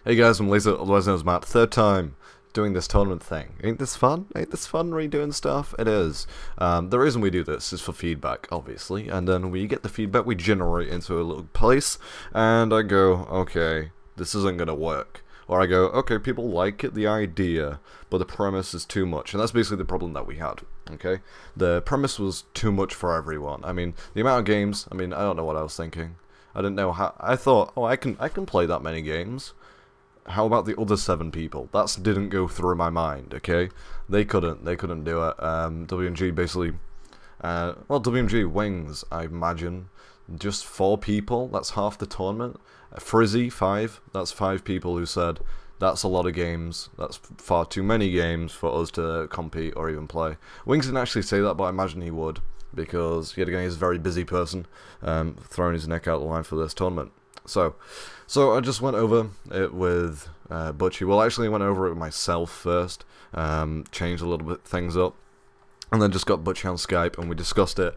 Hey guys, I'm Laser, otherwise known as Matt. Third time doing this tournament thing. Ain't this fun? Ain't this fun redoing stuff? It is. The reason we do this is for feedback, obviously, and then we get the feedback, we generate into a little place, and I go, okay, this isn't gonna work. Or I go, okay, people like it, the idea, but the premise is too much. And that's basically the problem that we had, okay? The premise was too much for everyone. I mean, the amount of games, I don't know what I was thinking. I didn't know how, I thought, oh, I can play that many games. How about the other 7 people? That didn't go through my mind, okay? They couldn't do it. WMG basically, well, WMG Wings, I imagine, just 4 people, that's half the tournament. Frizzy, 5, that's 5 people who said, that's a lot of games, that's far too many games for us to compete or even play. Wings didn't actually say that, but I imagine he would, because yet again, he's a very busy person, throwing his neck out the line for this tournament. So I just went over it with Butchie. Well, actually, I went over it with myself first, changed a little bit things up, and then just got Butchie on Skype, and we discussed it.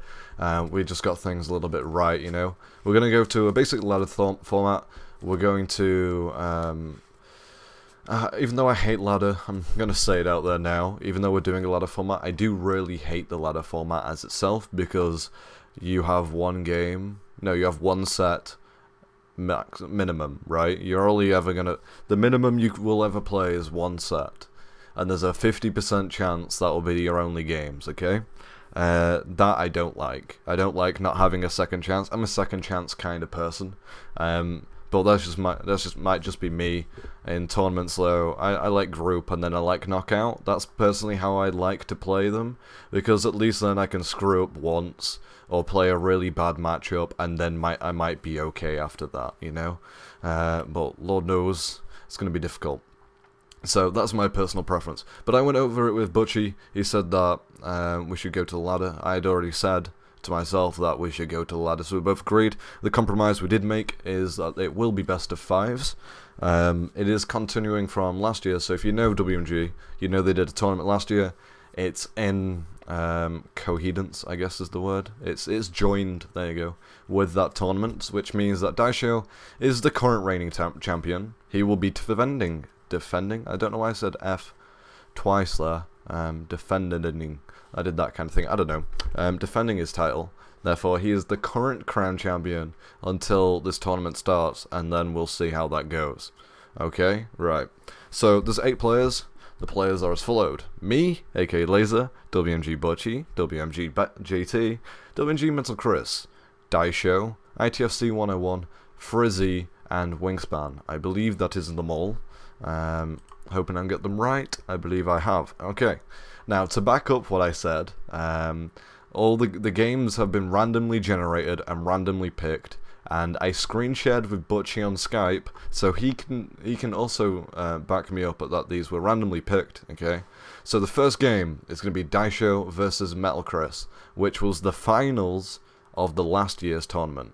We just got things a little bit right, you know. We're going to go to a basic ladder format. We're going to, even though I hate ladder, I'm going to say it out there now, even though we're doing a ladder format, I do really hate the ladder format as itself, because you have one game, no, you have one set, minimum, right? You're only ever gonna, the minimum you will ever play is one set, and there's a 50% chance that will be your only games, okay? That I don't like. I don't like not having a second chance. I'm a second chance kind of person, but might just be me. In tournaments though, I like group and then I like knockout. That's personally how I like to play them, because at least then I can screw up once or play a really bad matchup, and then I might be okay after that, you know? But Lord knows, it's going to be difficult. So that's my personal preference. But I went over it with Butchie. He said that we should go to the ladder. I had already said to myself that we should go to the ladder, so we both agreed. The compromise we did make is that it will be best of 5s. It is continuing from last year, so if you know WMG, you know they did a tournament last year. It's in cohedence, I guess is the word. It's joined, there you go, with that tournament, which means that Daisho is the current reigning champion. He will be defending, I don't know why I said F twice there, defending, I did that kind of thing, I don't know, defending his title. Therefore, he is the current crown champion until this tournament starts, and then we'll see how that goes. Okay, right. So, there's 8 players. The players are as followed. Me, aka Laser, WMG Butchie, WMG JT, WMG Mental Chris, Daisho, ITFC 101, Frizzy, and Wingspan. I believe that is them all. Hoping I get them right. I believe I have. Okay. Now, to back up what I said, all the games have been randomly generated and randomly picked, and I screen shared with Butchie on Skype, so he can also back me up that these were randomly picked, okay? So the first game is going to be Daisho versus Metal Chris, which was the finals of the last year's tournament.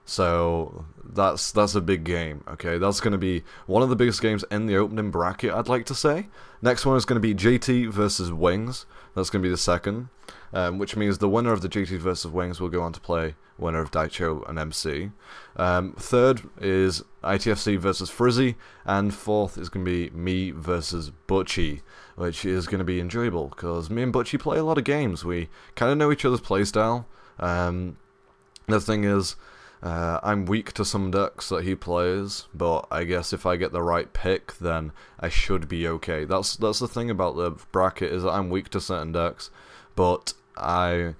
So that's a big game, okay? That's going to be one of the biggest games in the opening bracket, I'd like to say. Next one is going to be JT versus Wings. That's going to be the second, which means the winner of the JT versus Wings will go on to play winner of Daisho and MC. Third is ITFC versus Frizzy, and fourth is going to be me versus Butchie, which is going to be enjoyable, because me and Butchie play a lot of games. We kind of know each other's playstyle. The thing is, I'm weak to some decks that he plays, but I guess if I get the right pick, then I should be okay. That's the thing about the bracket, is that I'm weak to certain decks, but I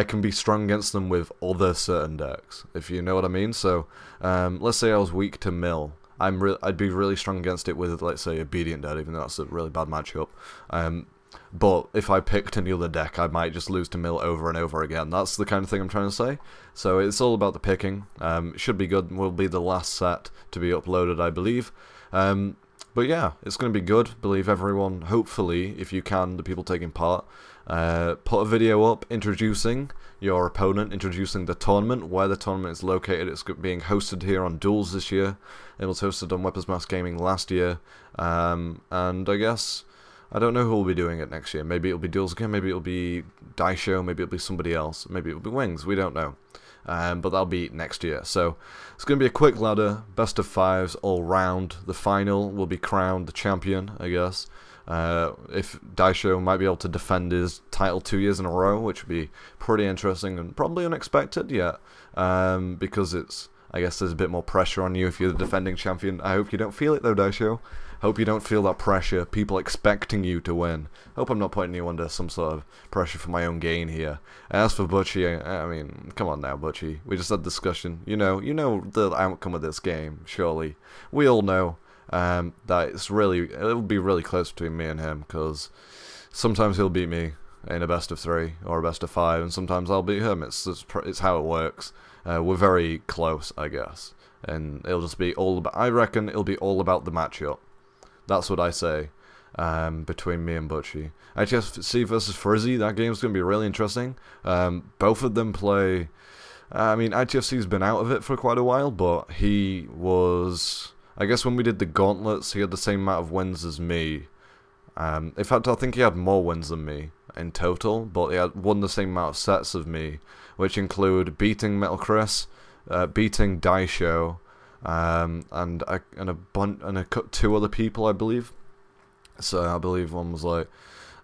can be strong against them with other certain decks, if you know what I mean. So let's say I was weak to Mill. I'd be really strong against it with, let's say, Obedient Dead, even though that's a really bad matchup. But if I picked any other deck, I might just lose to Mill over and over again. That's the kind of thing I'm trying to say. So it's all about the picking. It should be good. Will be the last set to be uploaded, I believe. But yeah, it's going to be good. Believe everyone, hopefully, if you can, the people taking part, put a video up introducing your opponent, introducing the tournament, where the tournament is located. It's being hosted here on Duels this year. It was hosted on Weapons Mask Gaming last year. And I guess I don't know who will be doing it next year. Maybe it'll be Duels again, maybe it'll be Daisho, maybe it'll be somebody else, maybe it'll be Wings, we don't know. But that'll be next year. So it's going to be a quick ladder, best of 5s all round. The final will be crowned the champion, I guess. If Daisho might be able to defend his title 2 years in a row, which would be pretty interesting and probably unexpected yet, because I guess there's a bit more pressure on you if you're the defending champion. I hope you don't feel it though, Daisho. Hope you don't feel that pressure, people expecting you to win. Hope I'm not putting you under some sort of pressure for my own gain here. As for Butchie, I mean, come on now, Butchie. We just had a discussion. You know the outcome of this game, surely. We all know that it'll be really close between me and him, because sometimes he'll beat me in a best of 3 or a best of 5, and sometimes I'll beat him. It's how it works. We're very close, I guess, and it'll just be all about. I reckon it'll be all about the matchup. That's what I say. Between me and Butchie, ITFC versus Frizzy, that game's going to be really interesting. Both of them play. I mean, ITFC's been out of it for quite a while, but he was. I guess when we did the gauntlets, he had the same amount of wins as me. In fact, I think he had more wins than me in total, but he had won the same amount of sets of me, which include beating Metal Chris, beating Daisho, and a 2 other people, I believe. So I believe one was like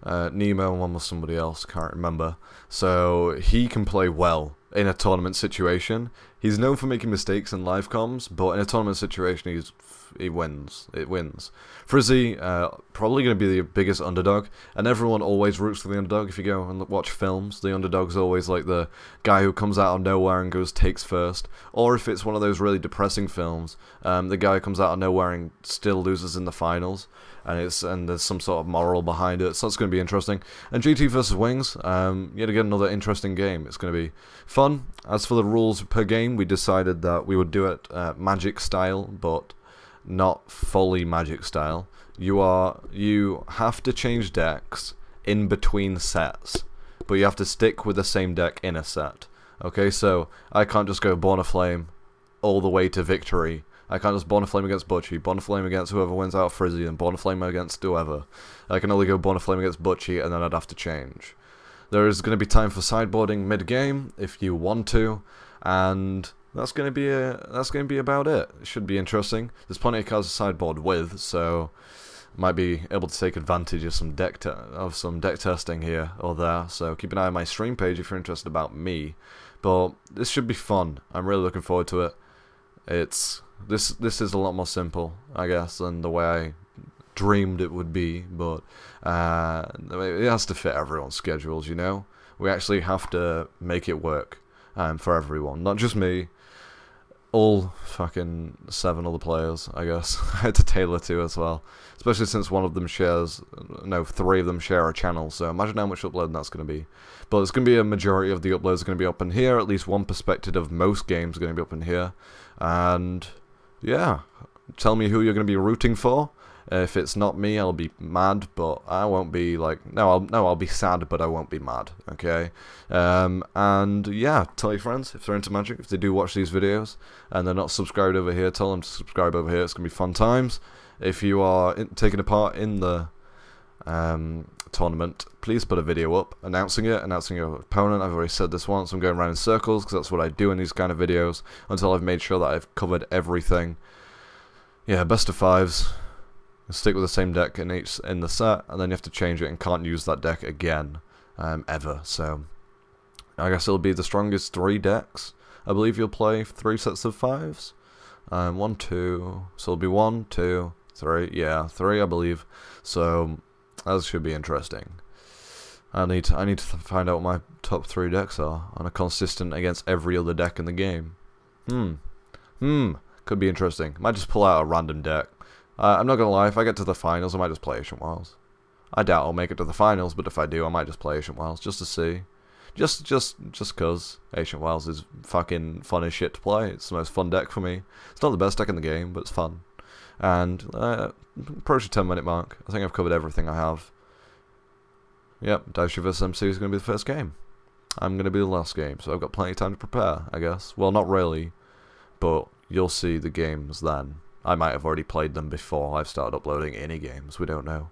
Nemo and one was somebody else, can't remember. So he can play well in a tournament situation. He's known for making mistakes in live comms, but in a tournament situation he wins. It wins. Frizzy, probably going to be the biggest underdog, and everyone always roots for the underdog. If you go and watch films, the underdog's always like the guy who comes out of nowhere and takes first. Or if it's one of those really depressing films, the guy who comes out of nowhere and still loses in the finals. And there's some sort of moral behind it, so it's going to be interesting. And GT versus Wings, yet again another interesting game. It's going to be fun. As for the rules per game, we decided that we would do it Magic style, but not fully Magic style. You have to change decks in between sets, but you have to stick with the same deck in a set. Okay, so I can't just go Born of Flame all the way to victory. I can't just Born of Flame against Butchie, Born of Flame against whoever wins out of Frizzy, and Born of Flame against whoever. I can only go Born of Flame against Butchie, and then I'd have to change. There is going to be time for sideboarding mid-game, if you want to, and that's going to be about it. It should be interesting. There's plenty of cards to sideboard with, so might be able to take advantage of some deck testing here or there. So keep an eye on my stream page if you're interested about me. But this should be fun. I'm really looking forward to it. This is a lot more simple, I guess, than the way I dreamed it would be, but it has to fit everyone's schedules, you know? We actually have to make it work for everyone, not just me, all fucking 7 other players, I guess. I had to tailor to as well, especially since one of them shares, no, 3 of them share a channel, so imagine how much uploading that's going to be. But it's going to be a majority of the uploads are going to be up in here, at least one perspective of most games are going to be up in here, and yeah, tell me who you're going to be rooting for. If it's not me, I'll be mad, but I won't be like, I'll be sad, but I won't be mad, okay? And yeah, tell your friends if they're into Magic, if they do watch these videos, and they're not subscribed over here, tell them to subscribe over here. It's going to be fun times. If you are taking a part in the tournament, please put a video up announcing your opponent. I've already said this once, I'm going around in circles, because that's what I do in these kind of videos, until I've made sure that I've covered everything. Yeah, best of 5s. Stick with the same deck in the set, and then you have to change it and can't use that deck again, ever. So I guess it'll be the strongest 3 decks. I believe you'll play 3 sets of 5s. 1, 2. So it'll be 1, 2, 3. Yeah, 3, I believe. So that should be interesting. I need to find out what my top 3 decks are on a consistent against every other deck in the game. Could be interesting. Might just pull out a random deck. I'm not gonna lie, if I get to the finals, I might just play Ancient Wilds. I doubt I'll make it to the finals, but if I do, I might just play Ancient Wilds, just to see. Just cause Ancient Wilds is fucking fun as shit to play. It's the most fun deck for me. It's not the best deck in the game, but it's fun. And, approach the 10-minute mark. I think I've covered everything I have. Yep, Daisho vs MC is gonna be the first game. I'm gonna be the last game, so I've got plenty of time to prepare, I guess. Well, not really, but you'll see the games then. I might have already played them before I've started uploading any games, we don't know.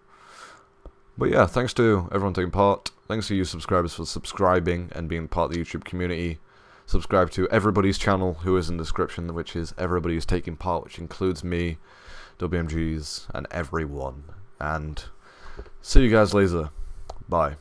But yeah, thanks to everyone taking part. Thanks to you subscribers for subscribing and being part of the YouTube community. Subscribe to everybody's channel who is in the description, which is everybody who's taking part, which includes me, WMGs, and everyone. And see you guys later. Bye.